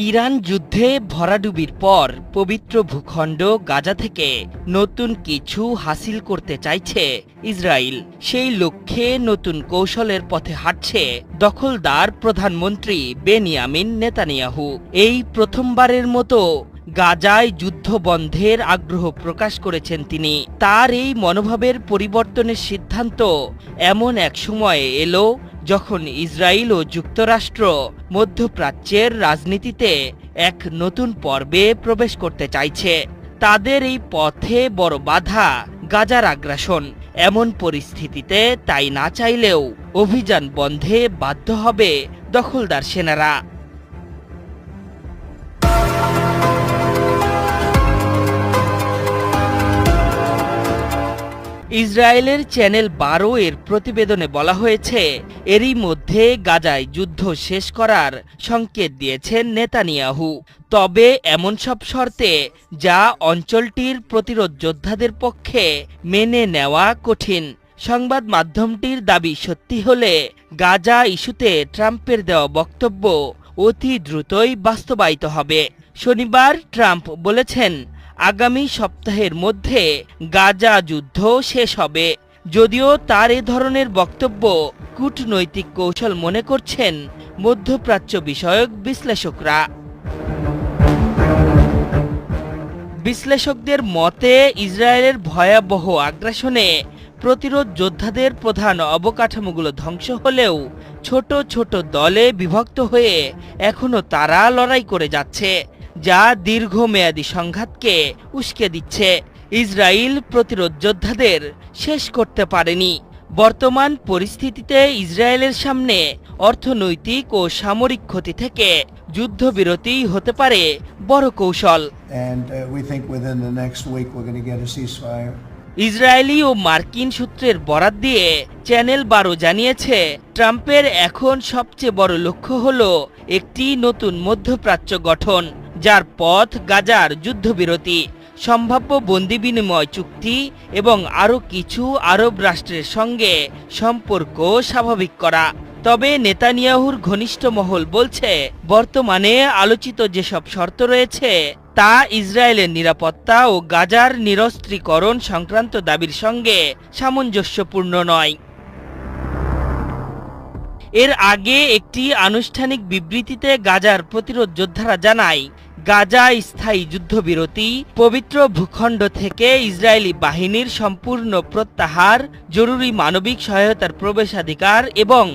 Iran যুদ্ধে ভরাডুবির পর পবিত্র ভূখণ্ড গাজা থেকে নতুন কিছু হাসিল করতে চাইছে ইসরায়েল। সেই লক্ষ্যে নতুন কৌশলের পথে হাঁটছে দখলদার প্রধানমন্ত্রী বেনিয়ামিন নেতানিয়াহু। এই প্রথমবারের মতো গাজায় যুদ্ধ বন্ধের আগ্রহ প্রকাশ করেছেন তিনি। তার এই মনোভাবের পরিবর্তনের সিদ্ধান্ত এমন এক সময়ে এলো যখন ইসরায়েল ও যুক্তরাষ্ট্র মধ্যপ্রাচ্যের রাজনীতিতে এক নতুন পর্বে প্রবেশ করতে চাইছে। তাদের এই পথে বড় বাধা গাজার আগ্রাসন। এমন পরিস্থিতিতে তাই না চাইলেও অভিযান বন্ধে বাধ্য হবে দখলদার সেনারা। ইসরায়েলের চ্যানেল 12 এর প্রতিবেদনে বলা হয়েছে, এরই মধ্যে গাজায় যুদ্ধ শেষ করার সংকেত দিয়েছেন নেতানিয়াহু, তবে এমন সব শর্তে যা অঞ্চলটির প্রতিরোধ যোদ্ধাদের পক্ষে মেনে নেওয়া কঠিন। সংবাদ মাধ্যমটির দাবি সত্যি হলে গাজা ইস্যুতে ট্রাম্পের দেওয়া বক্তব্য অতি দ্রুতই বাস্তবায়িত হবে। শনিবার ট্রাম্প বলেছেন, আগামী সপ্তাহের মধ্যে গাজা যুদ্ধ শেষ হবে। যদিও তার এ ধরনের বক্তব্য কূটনৈতিক কৌশল মনে করছেন মধ্যপ্রাচ্য বিষয়ক বিশ্লেষকরা। বিশ্লেষকদের মতে ইসরায়েলের ভয়াবহ আগ্রাসনে প্রতিরোধ যোদ্ধাদের প্রধান অবকাঠামোগুলো ধ্বংস হলেও ছোট ছোট দলে বিভক্ত হয়ে এখনও তারা লড়াই করে যাচ্ছে, যা দীর্ঘমেয়াদী সংঘাতকে উস্কে দিচ্ছে। ইসরায়েল প্রতিরোধ যোদ্ধাদের শেষ করতে পারেনি। বর্তমান পরিস্থিতিতে ইসরায়েলের সামনে অর্থনৈতিক ও সামরিক ক্ষতি থেকে যুদ্ধবিরতি হতে পারে বড় কৌশল। ইসরায়েলি ও মার্কিন সূত্রের বরাত দিয়ে চ্যানেল 12 জানিয়েছে, ট্রাম্পের এখন সবচেয়ে বড় লক্ষ্য হল একটি নতুন মধ্যপ্রাচ্য গঠন, যার পথ গাজার যুদ্ধবিরতি, সম্ভাব্য বন্দি বিনিময় চুক্তি এবং আরও কিছু আরব রাষ্ট্রের সঙ্গে সম্পর্ক স্বাভাবিক করা। তবে নেতানিয়াহুর ঘনিষ্ঠ মহল বলছে, বর্তমানে আলোচিত যেসব শর্ত রয়েছে তা ইসরায়েলের নিরাপত্তা ও গাজার নিরস্ত্রীকরণ সংক্রান্ত দাবির সঙ্গে সামঞ্জস্যপূর্ণ নয়। এর আগে একটি আনুষ্ঠানিক বিবৃতিতে গাজার প্রতিরোধ যোদ্ধারা জানায়, গাজা স্থায়ী যুদ্ধবিরতি, পবিত্র ভূখণ্ড থেকে ইসরায়েলি বাহিনীর সম্পূর্ণ প্রত্যাহার, জরুরি মানবিক সহায়তার প্রবেশাধিকার এবং